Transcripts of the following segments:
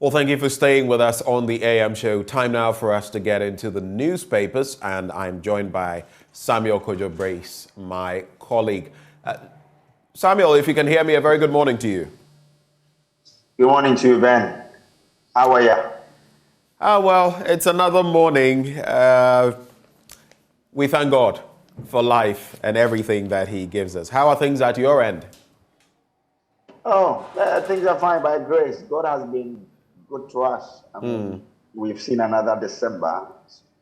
Well, thank you for staying with us on the AM show. Time now for us to get into the newspapers, and I'm joined by Samuel Kojo Brace, my colleague. Samuel, if you can hear me, a very good morning to you. Good morning to you, Ben. How are you? Well, it's another morning. We thank God for life and everything that He gives us. How are things at your end? Things are fine by grace. God has been good to us. I mean, we've seen another December.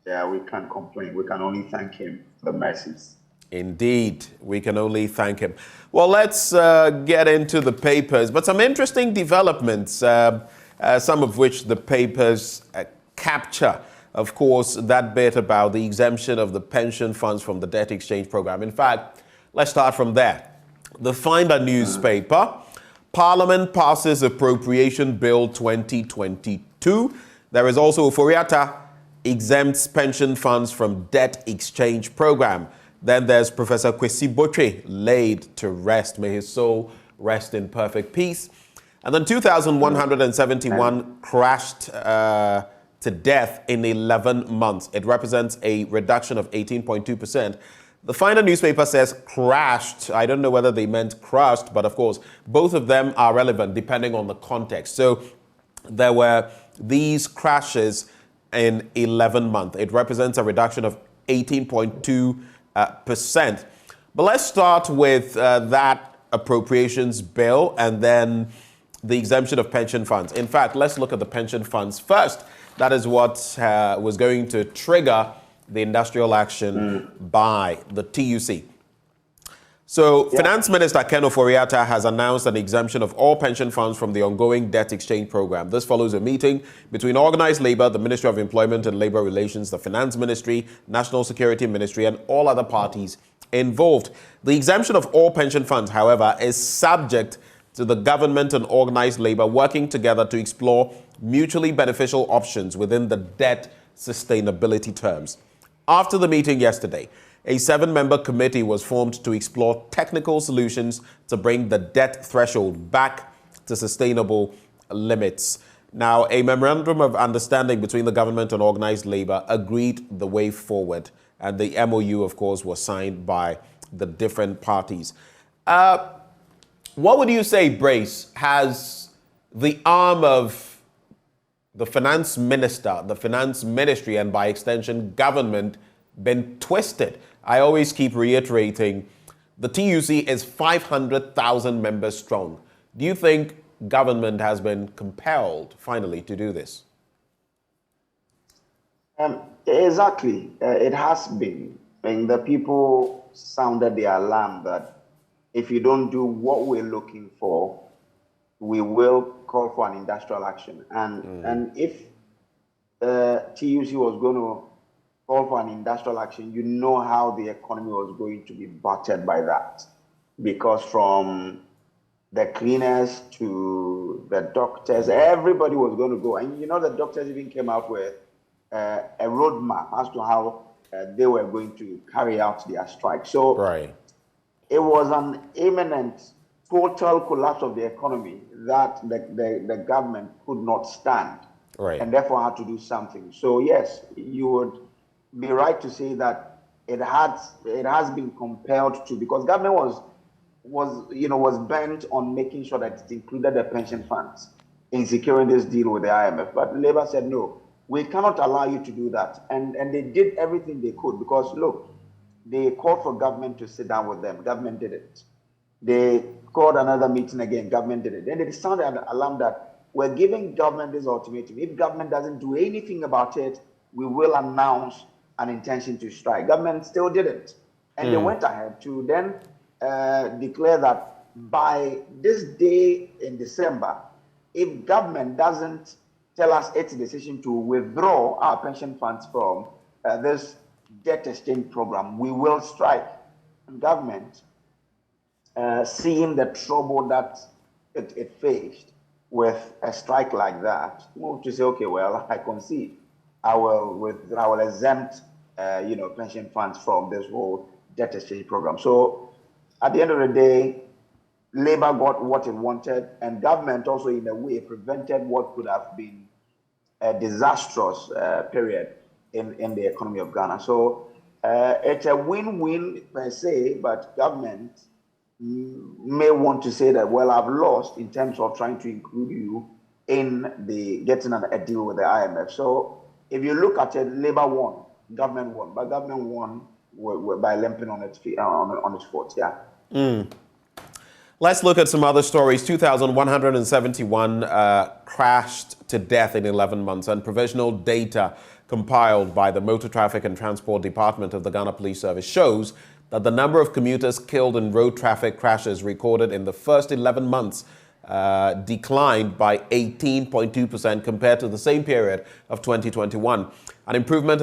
Yeah, we can't complain. We can only thank Him for the mercies. Indeed, we can only thank Him. Well, let's get into the papers, but some interesting developments, some of which the papers capture. Of course, that bit about the exemption of the pension funds from the debt exchange program. In fact, let's start from there. The Finder newspaper. Parliament passes Appropriation Bill 2022. There is also Oforiatta exempts pension funds from debt exchange program. Then there's Professor Kwesi Botwe laid to rest. May his soul rest in perfect peace. And then 2,171 crashed to death in 11 months. It represents a reduction of 18.2%. The Finder newspaper says crashed. I don't know whether they meant crushed, but of course, both of them are relevant depending on the context. So there were these crashes in 11 months. It represents a reduction of 18.2%. But let's start with that appropriations bill and then the exemption of pension funds. In fact, let's look at the pension funds first. That is what was going to trigger the industrial action by the TUC. So Finance Minister Ken Oforiatta has announced an exemption of all pension funds from the ongoing debt exchange program. This follows a meeting between Organized Labour, the Ministry of Employment and Labour Relations, the Finance Ministry, National Security Ministry, and all other parties involved. The exemption of all pension funds, however, is subject to the government and Organized Labour working together to explore mutually beneficial options within the debt sustainability terms. After the meeting yesterday, a 7-member committee was formed to explore technical solutions to bring the debt threshold back to sustainable limits. Now, a memorandum of understanding between the government and Organized Labour agreed the way forward, and the MOU, of course, was signed by the different parties. What would you say, Brace, has the arm of the finance minister, the finance ministry, and by extension, government, been twisted? I always keep reiterating, the TUC is 500,000 members strong. Do you think government has been compelled, finally, to do this? Exactly. It has been. And the people sounded the alarm that if you don't do what we're looking for, we will call for an industrial action. And if TUC was going to call for an industrial action, you know how the economy was going to be battered by that. Because from the cleaners to the doctors, everybody was going to go. And you know, the doctors even came out with a roadmap as to how they were going to carry out their strike. So it was an imminent total collapse of the economy that the government could not stand, and thereffor had to do something. So yes, you would be right to say that it has been compelled to, because government was bent on making sure that it included the pension funds in securing this deal with the IMF. But Labour said no, we cannot allow you to do that, and they did everything they could, because look, they called for government to sit down with them. Government did it. They called another meeting again. Government did it. Then they sounded an alarm that we're giving government this ultimatum. If government doesn't do anything about it, we will announce an intention to strike. Government still didn't. And they went ahead to then declare that by this day in December, if government doesn't tell us its decision to withdraw our pension funds from this debt exchange program, we will strike. And government, seeing the trouble that it faced with a strike like that, moved to say, okay, well, I concede. I will exempt pension funds from this whole debt exchange program. So at the end of the day, Labour got what it wanted, and government also, in a way, prevented what could have been a disastrous period in the economy of Ghana. So it's a win-win per se, but government may want to say that, well, I've lost in terms of trying to include you in the getting a deal with the IMF. So if you look at it, Labour won, government won, but government won by limping on its feet, on its foot. Yeah. Let's look at some other stories. 2,171 crashed to death in 11 months, and provisional data compiled by the Motor Traffic and Transport Department of the Ghana Police Service shows that the number of commuters killed in road traffic crashes recorded in the first 11 months declined by 18.2% compared to the same period of 2021. An improvement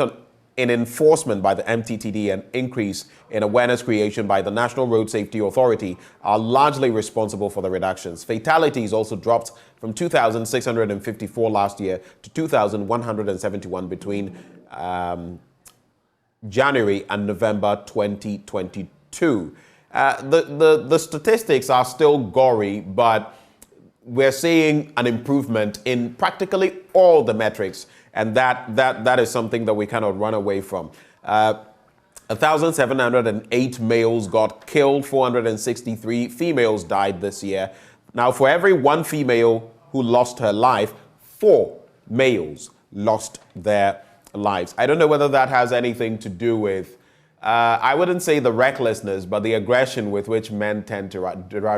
in enforcement by the MTTD and increase in awareness creation by the National Road Safety Authority are largely responsible for the reductions. Fatalities also dropped from 2,654 last year to 2,171 between January and November 2022. The statistics are still gory, but we're seeing an improvement in practically all the metrics, and that is something that we cannot run away from. 1,708 males got killed, 463 females died this year. Now, for every one female who lost her life, 4 males lost their lives. I don't know whether that has anything to do with, I wouldn't say the recklessness, but the aggression with which men tend to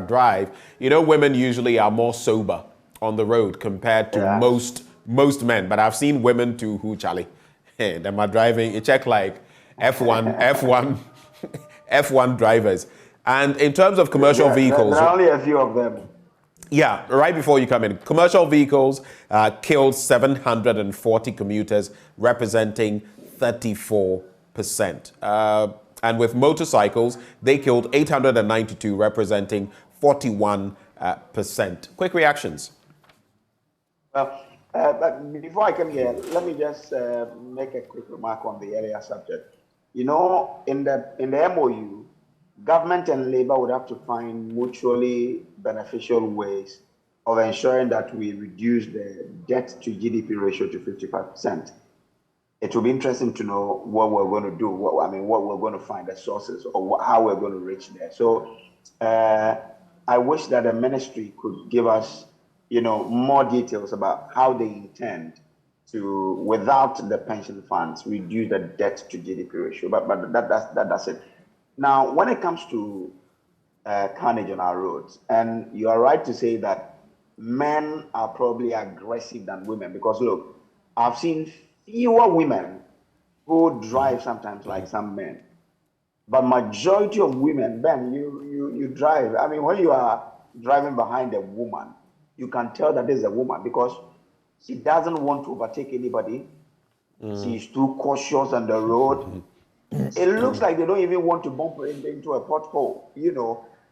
drive. You know, women usually are more sober on the road compared to most men. But I've seen women too who, Charlie, them are driving, you check like F1 drivers. And in terms of commercial vehicles, there are only a few of them. Yeah, right before you come in, commercial vehicles killed 740 commuters, representing 34%. And with motorcycles, they killed 892, representing 41%. Quick reactions. Well, but before I come here, let me just make a quick remark on the earlier subject. You know, in the MOU, government and Labour would have to find mutually beneficial ways of ensuring that we reduce the debt to GDP ratio to 55%. It will be interesting to know what we're going to do, what we're going to find, the sources, or how we're going to reach there. So I wish that the ministry could give us, more details about how they intend to, without the pension funds, reduce the debt to GDP ratio. But that's it. Now, when it comes to carnage on our roads, and you are right to say that men are probably aggressive than women, because look, I've seen fewer women who drive sometimes like some men, but majority of women, Ben, you drive. I mean, when you are driving behind a woman, you can tell that this is a woman because she doesn't want to overtake anybody. She's too cautious on the road. It looks like they don't even want to bump into a pothole.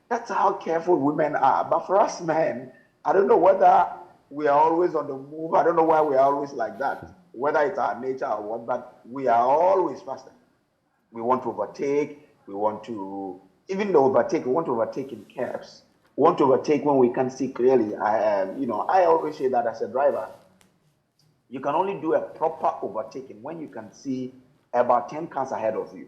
That's how careful women are. But for us men, I don't know whether we are always on the move. I don't know why we are always like that, whether it's our nature or what, but we are always faster. We want to overtake. We want to, even though overtake, we want to overtake in cabs. We want to overtake when we can see clearly. I always say that as a driver, you can only do a proper overtaking when you can see about 10 cars ahead of you.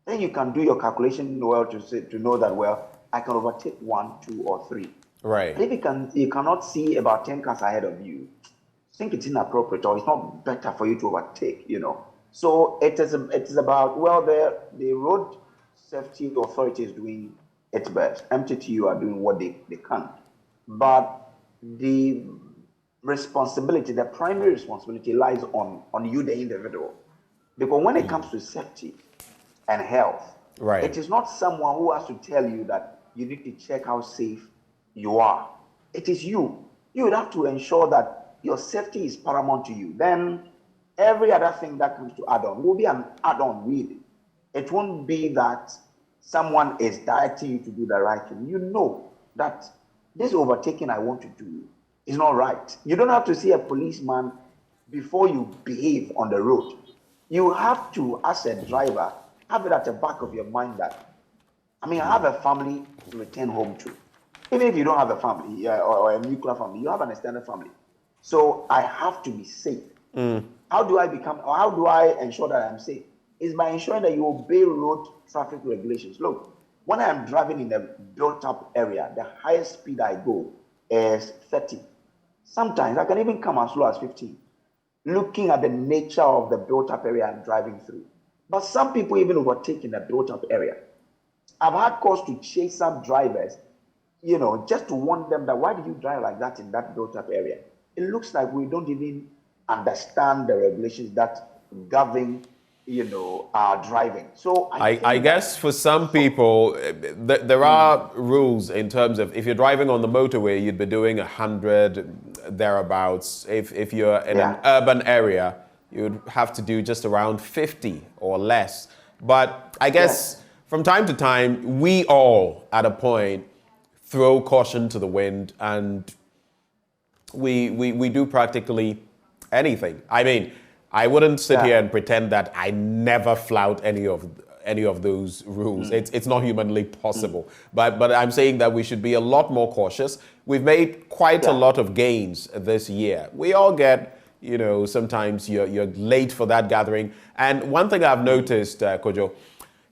Then you can do your calculation well to know that, well, I can overtake 1, 2, or 3. Right. But if you cannot see about 10 cars ahead of you, I think it's inappropriate, or it's not better for you to overtake, So it is about, well, the road safety authority is doing its best. MTTU are doing what they can. But the responsibility, the primary responsibility lies on you, the individual. Because when it comes to safety and health, right, it is not someone who has to tell you that you need to check how safe you are. It is you. You would have to ensure that your safety is paramount to you. Then every other thing that comes to add-on will be an add-on, really. It won't be that someone is directing you to do the right thing. You know that this overtaking I want to do is not right. You don't have to see a policeman before you behave on the road. You have to, as a driver, have it at the back of your mind that, I have a family to return home to. Even if you don't have a family or a nuclear family, you have an extended family. So I have to be safe. How do I become, or how do I ensure that I'm safe? Is by ensuring that you obey road traffic regulations. Look, when I'm driving in a built-up area, the highest speed I go is 30. Sometimes I can even come as low as 15, looking at the nature of the built-up area I'm driving through. But some people even overtake in the built-up area. I've had cause to chase some drivers, just to warn them that why did you drive like that in that built-up area? It looks like we don't even understand the regulations that govern, our driving. So I I think guess that for some people, there are rules in terms of if you're driving on the motorway, you'd be doing 100 thereabouts. If you're in an yeah, urban area, you'd have to do just around 50 or less. But I guess yes, from time to time, we all at a point throw caution to the wind and we do practically anything. I mean, I wouldn't sit here yeah, and pretend that I never flout any of those rules. It's not humanly possible. But I'm saying that we should be a lot more cautious. We've made quite a yeah, lot of gains this year. We all get, sometimes you're late for that gathering. And one thing I've noticed, Kojo,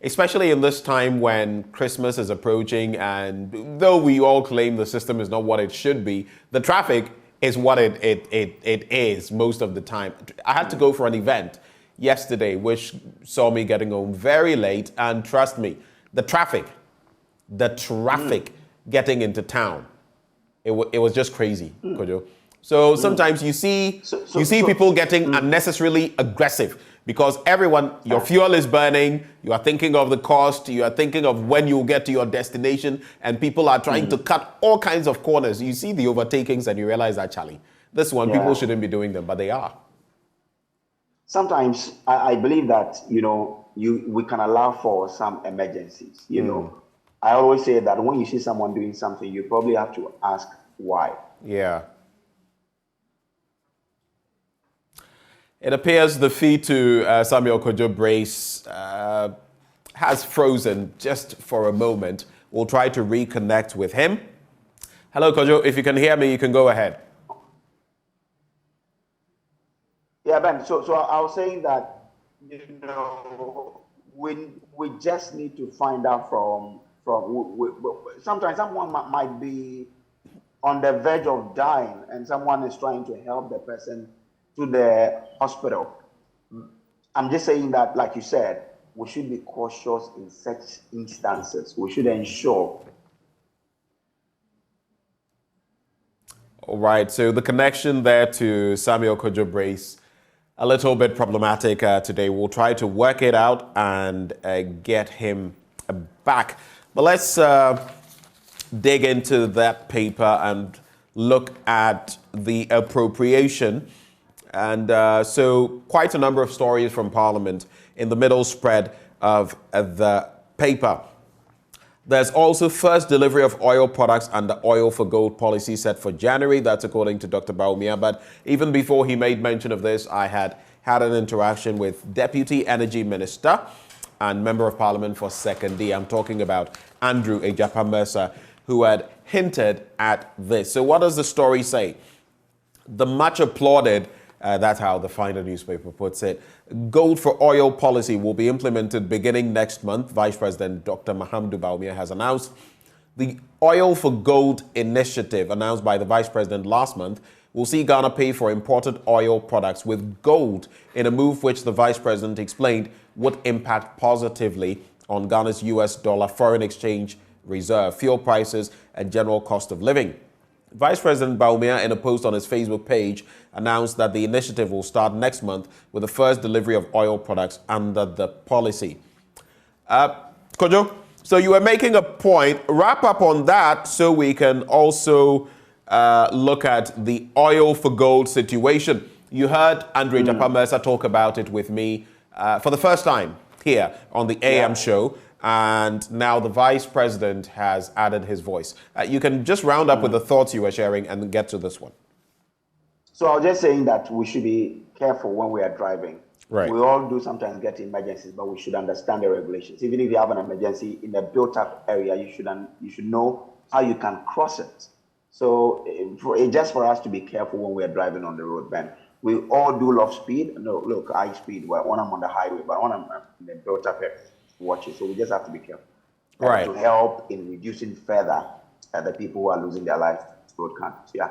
especially in this time when Christmas is approaching, and though we all claim the system is not what it should be, the traffic is what it is most of the time. I had to go for an event yesterday, which saw me getting home very late, and trust me, the traffic getting into town, it was just crazy, Kojo. So sometimes so you so see so people getting unnecessarily aggressive because everyone, your fuel is burning, you are thinking of the cost, you are thinking of when you'll get to your destination, and people are trying to cut all kinds of corners. You see the overtakings and you realize that, Charlie, this one, people yeah. shouldn't be doing them, but they are. Sometimes I believe that we can allow for some emergencies. I always say that when you see someone doing something, you probably have to ask why. Yeah. It appears the fee to Samuel Kojo Brace has frozen just for a moment. We'll try to reconnect with him. Hello, Kojo. If you can hear me, you can go ahead. Yeah, Ben. So I was saying that we just need to find out sometimes someone might be on the verge of dying, and someone is trying to help the person to the hospital. I'm just saying that, like you said, we should be cautious in such instances. We should ensure. All right. So the connection there to Samuel Kojo Brace, a little bit problematic today. We'll try to work it out and get him back. But let's dig into that paper and look at the appropriation. And so quite a number of stories from Parliament in the middle spread of the paper. There's also first delivery of oil products under oil for gold policy set for January. That's according to Dr. Baumia. But even before he made mention of this, I had an interaction with Deputy Energy Minister and Member of Parliament for Second D. I'm talking about Andrew Ejapa-Mercer, who had hinted at this. So what does the story say? The much applauded, that's how the Finder newspaper puts it, gold for oil policy will be implemented beginning next month. Vice President Dr. Mahamudu Bawumia has announced. The Oil for Gold initiative, announced by the Vice President last month, will see Ghana pay for imported oil products with gold in a move which the Vice President explained would impact positively on Ghana's US dollar foreign exchange reserve, fuel prices, and general cost of living. Vice President Bawumia, in a post on his Facebook page, announced that the initiative will start next month with the first delivery of oil products under the policy. Kojo, so you were making a point. Wrap up on that so we can also look at the oil for gold situation. You heard Andre Ejapa-Mercer talk about it with me for the first time here on the AM show. And now the Vice President has added his voice. You can just round up with the thoughts you were sharing and get to this one. So I was just saying that we should be careful when we are driving. Right. We all do sometimes get emergencies, but we should understand the regulations. Even if you have an emergency in a built-up area, you should know how you can cross it. So just for us to be careful when we're driving on the road, Ben. We all do love speed. No, look, I speed when I'm on the highway, but when I'm in the built up watch it. So we just have to be careful. Right. To help in reducing further the people who are losing their lives to road cancer. Yeah.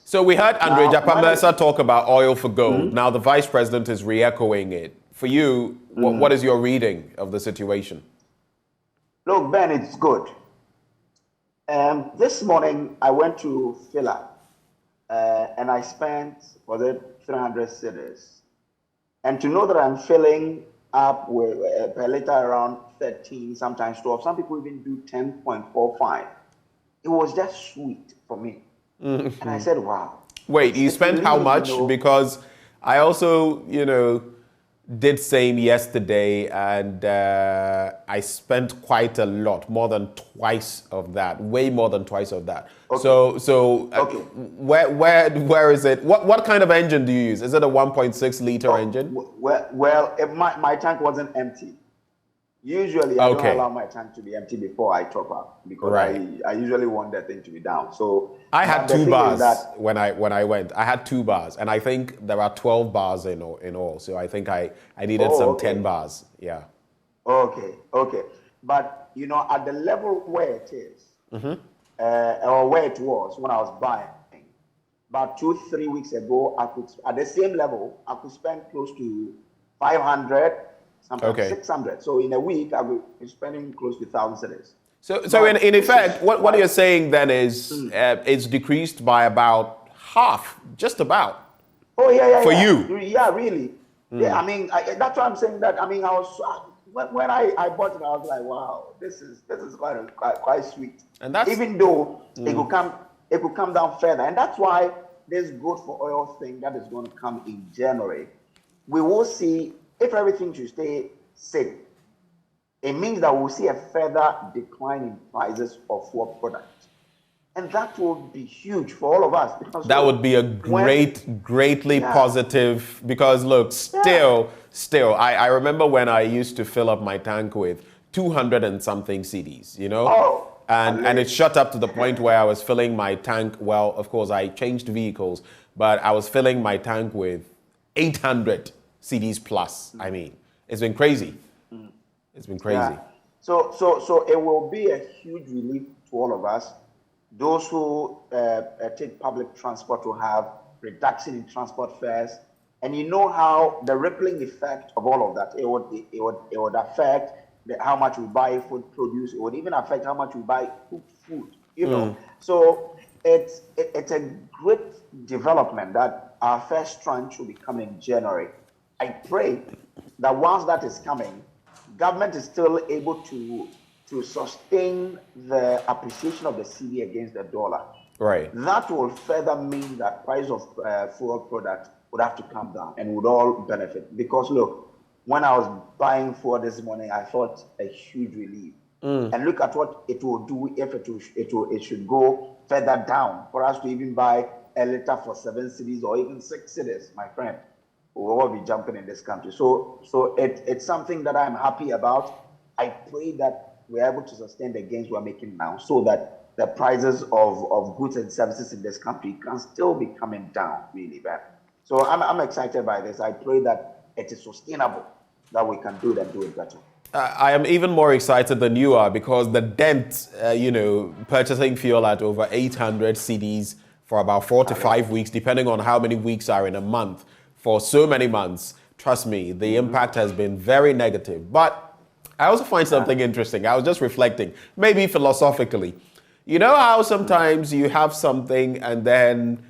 So we heard Andre Japamesa talk about oil for gold. Mm-hmm. Now the vice president is re-echoing it. For you, what is your reading of the situation? Look, Ben, it's good. This morning I went to Fila and I spent, was it 300 cedis? And to know that I'm filling up with per liter around 13, sometimes 12, some people even do 10.45. It was just sweet for me. Mm-hmm. And I said, wow. Wait, you spent how much? Because I also, did same yesterday, and I spent quite a lot, more than twice of that, way more than twice of that. Okay. So okay. Where is it? What kind of engine do you use? Is it a 1.6 liter engine? Well, my tank wasn't empty. Usually, I don't allow my tank to be empty before I top up because I usually want that thing to be down. So I had 2 bars when I went. I had 2 bars, and I think there are 12 bars in all. So I think I needed 10 bars. Yeah. Okay. But at the level where it is, or where it was when I was buying, about 2-3 weeks ago, I could at the same level I could spend close to 500. Sometimes 600. So in a week, I will be spending close to 1,000 cedis. So in effect, what you're saying then is it's decreased by about half, just about. Oh yeah. For you? Yeah, really. Yeah, I mean, that's why I'm saying that. I mean, I was when I bought it, I was like, wow, this is quite sweet. And that's even though it could come down further, and that's why this good for oil thing that is going to come in January, we will see. If everything should stay same, it means that we'll see a further decline in prices of fuel products. And that will be huge for all of us. Because that would be a greatly positive, because look, still, I remember when I used to fill up my tank with 200 and something CDs, and it shot up to the point where I was filling my tank. Well, of course, I changed vehicles, but I was filling my tank with 800 CDs plus. I mean, it's been crazy. It's been crazy. Yeah. So it will be a huge relief to all of us. Those who take public transport will have reduction in transport fares, and you know how the rippling effect of all of that. It would affect how much we buy food produce. It would even affect how much we buy cooked food. So it's a great development that our first tranche will be coming in January. I pray that once that is coming, government is still able to sustain the appreciation of the CD against the dollar. Right. That will further mean that price of fuel products would have to come down and would all benefit. Because look, when I was buying fuel this morning, I thought a huge relief. And look at what it will do if it should go further down for us to even buy a liter for 7 cedis or even 6 cedis, my friend. We'll all be jumping in this country. So it's something that I'm happy about. I pray that we're able to sustain the gains we're making now so that the prices of goods and services in this country can still be coming down really bad. So I'm excited by this. I pray that it is sustainable, that we can do it and do it better. I am even more excited than you are because the dent, purchasing fuel at over 800 CDs for about 4 to 5 weeks, depending on how many weeks are in a month, for so many months, trust me, the impact has been very negative. But I also find something interesting. I was just reflecting, maybe philosophically. You know how sometimes you have something and then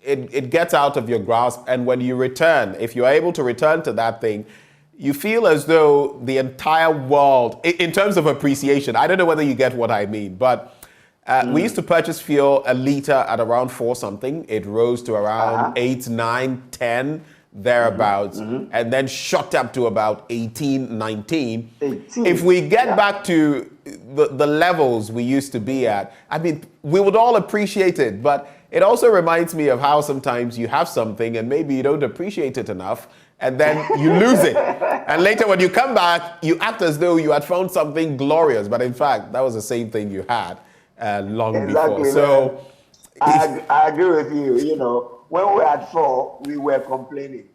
it gets out of your grasp, and when you return, if you're able to return to that thing, you feel as though the entire world, in terms of appreciation, I don't know whether you get what I mean, but we used to purchase fuel a liter at around 4 something. It rose to around 8, 9, 10, thereabouts, and then shot up to about 18, 19. If we get back to the levels we used to be at, I mean, we would all appreciate it. But it also reminds me of how sometimes you have something and maybe you don't appreciate it enough. and then you lose it. And later when you come back, you act as though you had found something glorious, but in fact, that was the same thing you had long before. Exactly. So I agree with you. You know, when we were at 4, we were complaining.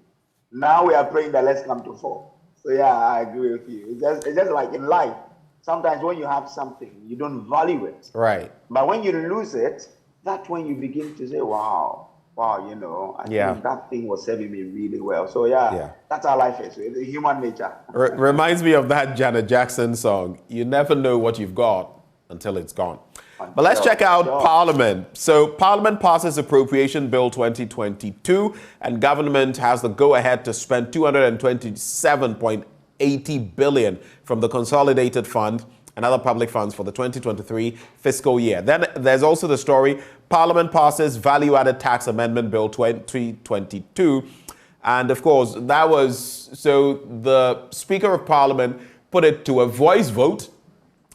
Now we are praying that let's come to 4. So yeah, I agree with you. It's just like in life. Sometimes when you have something, you don't value it. right. But when you lose it, that's when you begin to say, wow, you know, I think that thing was serving me really well. So yeah. That's how life is. It's human nature. Reminds me of that Janet Jackson song, you never know what you've got until it's gone. But let's check out Parliament. So Parliament passes Appropriation Bill 2022 and government has the go-ahead to spend 227.80 billion from the Consolidated Fund and other public funds for the 2023 fiscal year. Then there's also the story, Parliament passes Value-Added Tax Amendment Bill 2022. And of course, that was, so the Speaker of Parliament put it to a voice vote.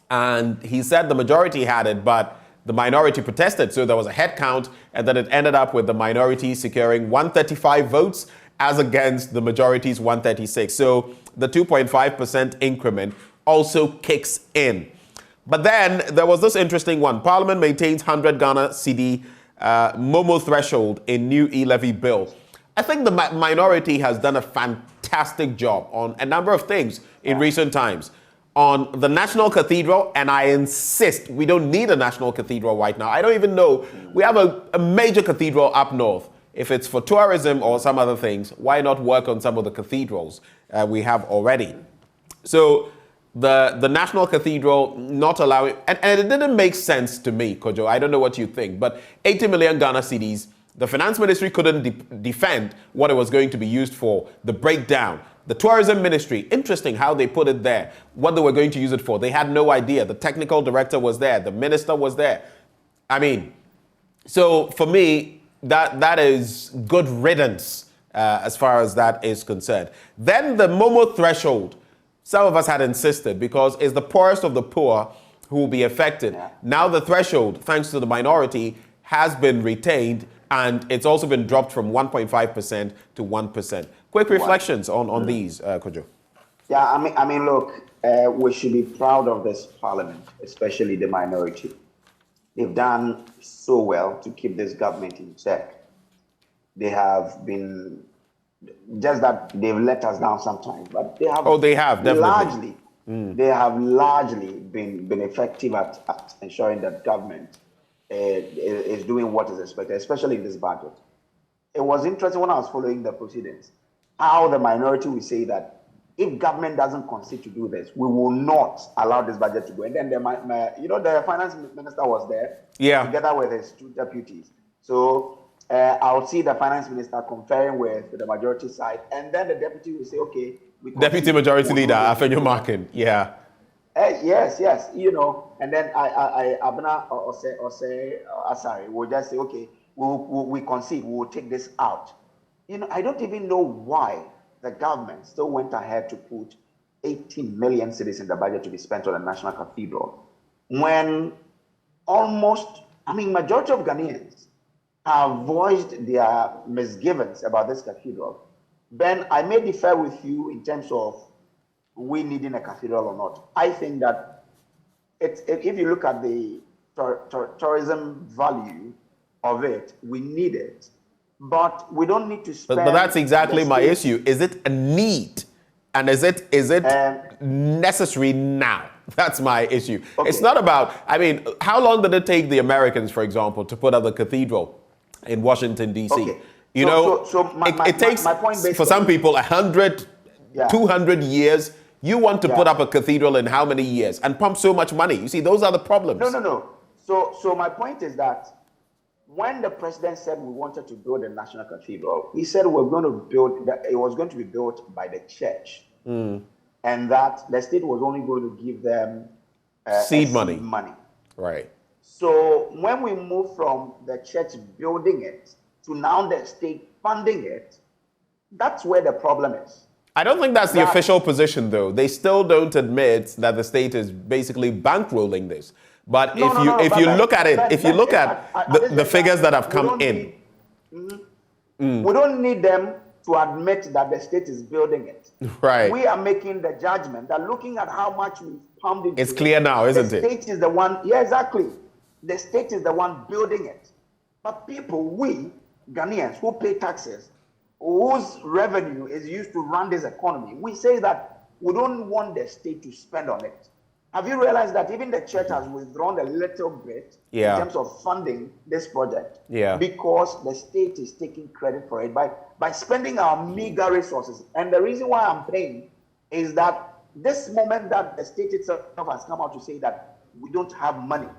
And he said the majority had it, but the minority protested. So there was a head count, and then it ended up with the minority securing 135 votes as against the majority's 136. So the 2.5% increment also kicks in. But then there was this interesting one. Parliament maintains 100 Ghana cedi Momo threshold in new e-levy bill. I think the minority has done a fantastic job on a number of things in recent times. On the National Cathedral, and I insist we don't need a National Cathedral right now. I don't even know. We have a major cathedral up north. If it's for tourism or some other things, why not work on some of the cathedrals we have already? So the National Cathedral not allowing, and it didn't make sense to me, Kojo. I don't know what you think, but 80 million Ghana cedis, the Finance Ministry couldn't defend what it was going to be used for, the breakdown. The Tourism Ministry, interesting how they put it there, what they were going to use it for. They had no idea. The technical director was there. The minister was there. I mean, so for me, that is good riddance as far as that is concerned. Then the Momo threshold, some of us had insisted because it's the poorest of the poor who will be affected. Yeah. Now the threshold, thanks to the minority, has been retained and it's also been dropped from 1.5% to 1%. Quick reflections on these, Kojo. Yeah, I mean, look, we should be proud of this parliament, especially the minority. They've done so well to keep this government in check. They have been, just that they've let us down sometimes, but they have. Oh, they have definitely. Largely, they have largely been effective at ensuring that government is doing what is expected, especially in this budget. It was interesting when I was following the proceedings, how the minority will say that if government doesn't concede to do this, we will not allow this budget to go. And then the finance minister was there, together with his 2 deputies. So I'll see the finance minister conferring with the majority side, and then the deputy will say, okay. Deputy Majority Leader, Afenyo Markin, yes, you know, and then Abna or Asari will just say, okay, we concede, we will take this out. You know, I don't even know why the government still went ahead to put 18 million cedis in the budget to be spent on the National Cathedral, when majority of Ghanaians have voiced their misgivings about this cathedral. Ben, I may differ with you in terms of we needing a cathedral or not. I think that if you look at the tourism value of it, we need it. But we don't need to spend. But that's exactly my issue. Is it a need? And is it necessary now? That's my issue. Okay. It's not about, how long did it take the Americans, for example, to put up the cathedral in Washington, D.C.? Okay. It takes, for some people, 100, 200 years. You want to put up a cathedral in how many years? And pump so much money. You see, those are the problems. No. So my point is that when the president said we wanted to build a national cathedral, he said we're going to build that it was going to be built by the church, and that the state was only going to give them seed money. Right. So when we move from the church building it to now the state funding it, that's where the problem is. I don't think that's the official position, though. They still don't admit that the state is basically bankrolling this. But if you look at the figures that have come in. We don't need them to admit that the state is building it. Right. We are making the judgment that looking at how much we've pumped into it's clear now, isn't it? The state is the one, yeah, exactly. The state is the one building it. But people, we, Ghanaians, who pay taxes, whose revenue is used to run this economy, we say that we don't want the state to spend on it. Have you realized that even the church has withdrawn a little bit in terms of funding this project? Because the state is taking credit for it by spending our meager resources. And the reason why I'm paying is that this moment that the state itself has come out to say that we don't have money,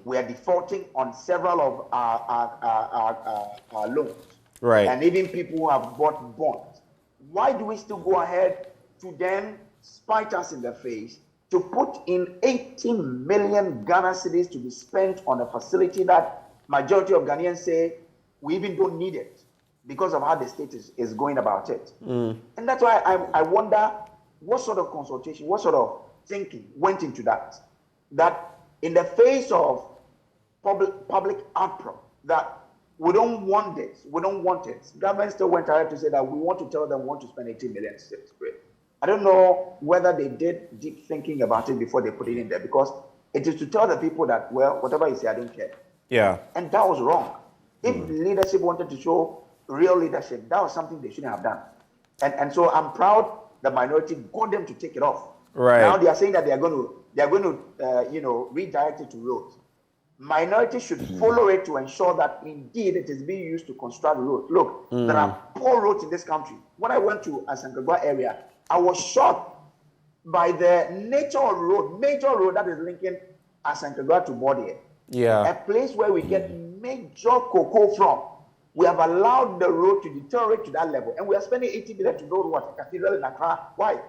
we are defaulting on several of our loans. Right. And even people who have bought bonds. Why do we still go ahead to then spite us in the face to put in 18 million Ghana cedis to be spent on a facility that majority of Ghanaians say we even don't need it because of how the state is going about it? And that's why I wonder what sort of consultation, what sort of thinking went into that in the face of public outcry that we don't want this, we don't want it. Government still went ahead to say that we want to tell them we want to spend 18 million. I don't know whether they did deep thinking about it before they put it in there, because it is to tell the people that, well, whatever you say, I don't care. Yeah. And that was wrong. If leadership wanted to show real leadership, that was something they shouldn't have done. And so I'm proud the minority got them to take it off. Right. Now they are saying that they are going to redirect it to roads. Minority should follow it to ensure that indeed it is being used to construct roads. Look, there are poor roads in this country. When I went to Asankagwa area, I was shocked by the nature of road, major road that is linking Asankagwa to Bodie. Yeah. A place where we get major cocoa from. We have allowed the road to deteriorate to that level. And we are spending 80 million to build what? A cathedral in Accra. Why?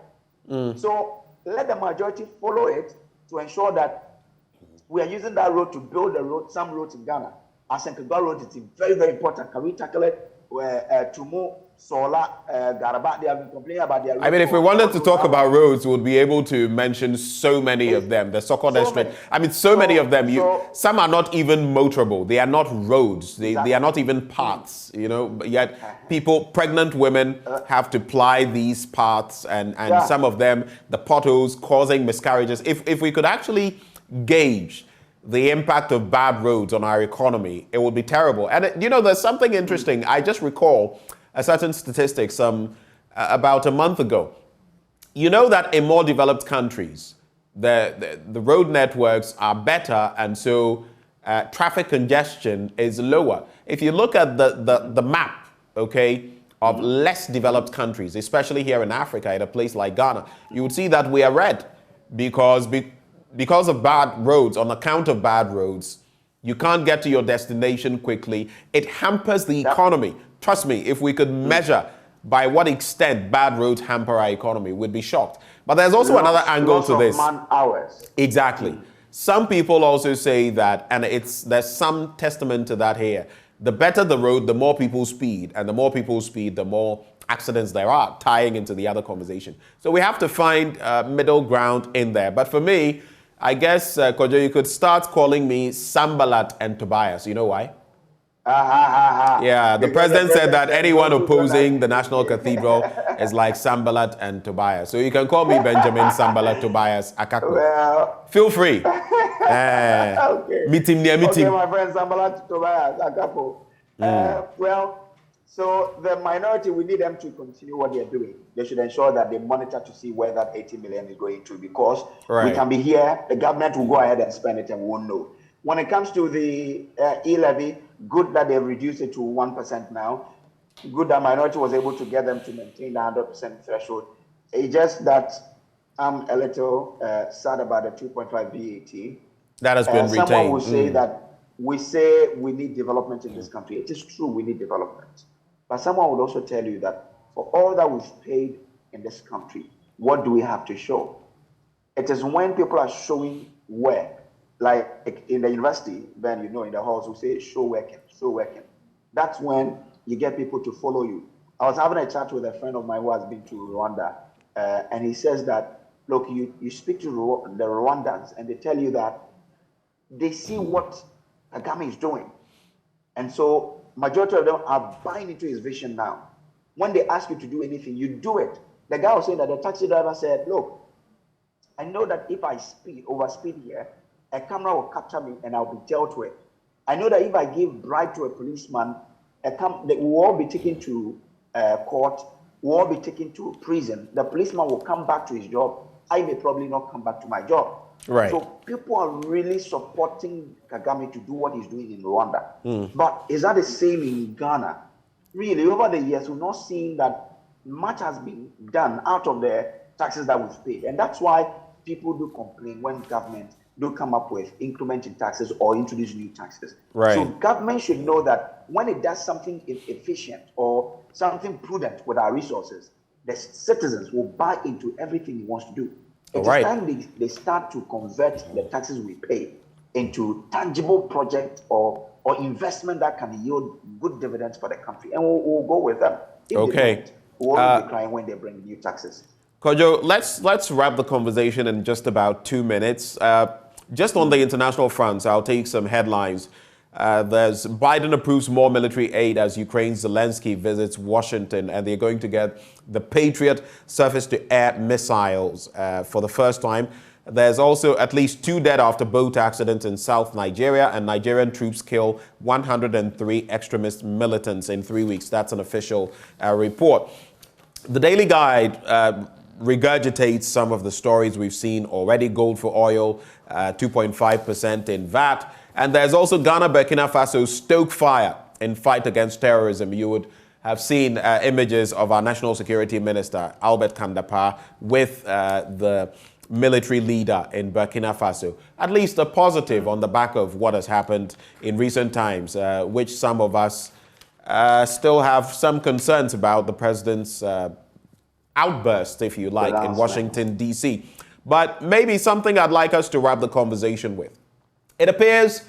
So let the majority follow it to ensure that we are using that road to build the road, some roads in Ghana. Asankagwa Road is very, very important. Can we tackle it? Tumu, Sola, Garaba, they have been complaining about their roads. I mean, if we wanted to talk about roads, we would be able to mention so many of them. The Soko District. I mean, so many of them. Some are not even motorable. They are not roads. They are not even paths, Yet people, pregnant women have to ply these paths, and some of them, the potholes causing miscarriages. If we could actually gauge the impact of bad roads on our economy, it would be terrible. And there's something interesting. I just recall a certain statistic about a month ago. You know that in more developed countries, the road networks are better, and so traffic congestion is lower. If you look at the map, of less developed countries, especially here in Africa, in a place like Ghana, you would see that we are red because of bad roads, on account of bad roads. You can't get to your destination quickly. It hampers the economy. Trust me, if we could measure by what extent bad roads hamper our economy, we'd be shocked. But there's also another angle to this. Man hours. Exactly. Some people also say that, and there's some testament to that here. The better the road, the more people speed, and the more people speed, the more accidents there are, tying into the other conversation. So we have to find middle ground in there. But for me, I guess, Kojo, you could start calling me Sambalat and Tobias. You know why? Yeah, the president said that anyone opposing the National Cathedral is like Sambalat and Tobias. So you can call me Benjamin Sambalat Tobias Akako. Well, feel free. Okay. Meet him near meeting. Okay, my friend Sambalat Tobias Akako. Well, so the minority, we need them to continue what they're doing. They should ensure that they monitor to see where that 80 million is going to, because we can be here, the government will go ahead and spend it and we won't know. When it comes to the e-levy, good that they've reduced it to 1% now. Good that minority was able to get them to maintain the 100% threshold. It's just that I'm a little sad about the 2.5 VAT. That has been retained. Someone will say that we say we need development in this country. It is true, we need development. But someone would also tell you that for all that we've paid in this country, what do we have to show? It is when people are showing work, like in the university, then in the halls, we say, show working, show working. That's when you get people to follow you. I was having a chat with a friend of mine who has been to Rwanda, and he says that, look, you speak to the Rwandans, and they tell you that they see what Kagame is doing. And so majority of them are buying into his vision now. When they ask you to do anything, you do it. The guy was saying that the taxi driver said, look, I know that if I overspeed here, a camera will capture me and I'll be dealt with. I know that if I give bribe to a policeman, they will all be taken to court, will all be taken to prison. The policeman will come back to his job. I may probably not come back to my job. Right. So people are really supporting Kagame to do what he's doing in Rwanda. But is that the same in Ghana? Really, over the years, we've not seen that much has been done out of the taxes that we've paid. And that's why people do complain when government do come up with increment in taxes or introduce new taxes. Right. So government should know that when it does something efficient or something prudent with our resources, the citizens will buy into everything he wants to do. It's time they start to convert the taxes we pay into tangible project or investment that can yield good dividends for the country. And we'll go with them. If they don't, we'll only be crying when they bring new taxes. Kojo, let's wrap the conversation in just about 2 minutes. Just on the international fronts, I'll take some headlines. There's Biden approves more military aid as Ukraine's Zelensky visits Washington, and they're going to get the Patriot surface-to-air missiles for the first time. There's also at least 2 dead after boat accidents in South Nigeria, and Nigerian troops kill 103 extremist militants in 3 weeks. That's an official report. The Daily Guide regurgitates some of the stories we've seen already. Gold for oil, 2.5% in VAT. And there's also Ghana, Burkina Faso stoke fire in fight against terrorism. You would have seen images of our National Security Minister, Albert Kandapa, with the military leader in Burkina Faso. At least a positive on the back of what has happened in recent times, which some of us still have some concerns about the president's outburst, if you like, in Washington, D.C. But maybe something I'd like us to wrap the conversation with. It appears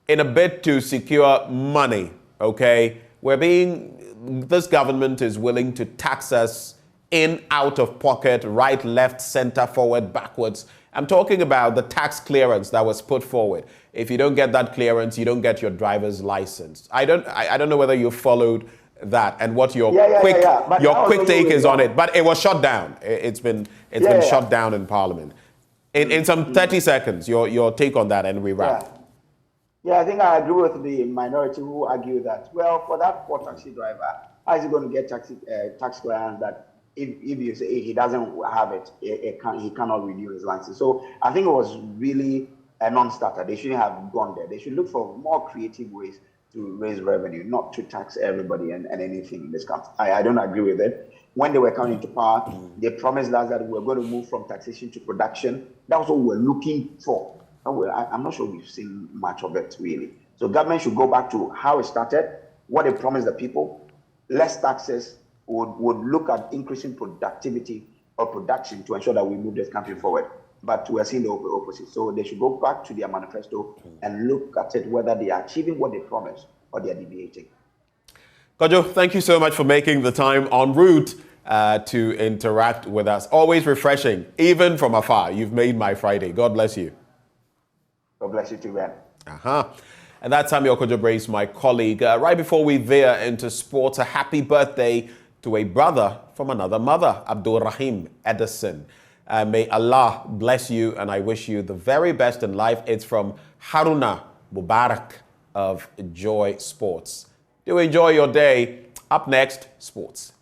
in a bid to secure money, okay, this government is willing to tax us in, out of pocket, right, left, center, forward, backwards. I'm talking about the tax clearance that was put forward. If you don't get that clearance, you don't get your driver's license. I don't know whether you followed that and what your quick take is on it, but it was shut down. It's been shut down in Parliament. In some 30 seconds, your take on that, and we wrap. Yeah, I think I agree with the minority who argue that, well, for that poor taxi driver, how is he going to get tax clearance that if you say he doesn't have it, he cannot renew his license? So I think it was really a non-starter. They shouldn't have gone there. They should look for more creative ways to raise revenue, not to tax everybody and anything in this country. I don't agree with it. When they were coming into power, they promised us that we were going to move from taxation to production. That was what we were looking for. I'm not sure we've seen much of it, really. So government should go back to how it started, what they promised the people. Less taxes, would look at increasing productivity or production to ensure that we move this country forward. But we're seeing the opposite. So they should go back to their manifesto and look at it, whether they are achieving what they promised or they are deviating. Kojo, thank you so much for making the time en route to interact with us. Always refreshing, even from afar. You've made my Friday. God bless you. God bless you too, Ben. And that's Samuel Kojo Brace, my colleague. Right before we veer into sports, a happy birthday to a brother from another mother, Abdul Rahim Edison. May Allah bless you, and I wish you the very best in life. It's from Haruna Mubarak of Joy Sports. Do enjoy your day. Up next, sports.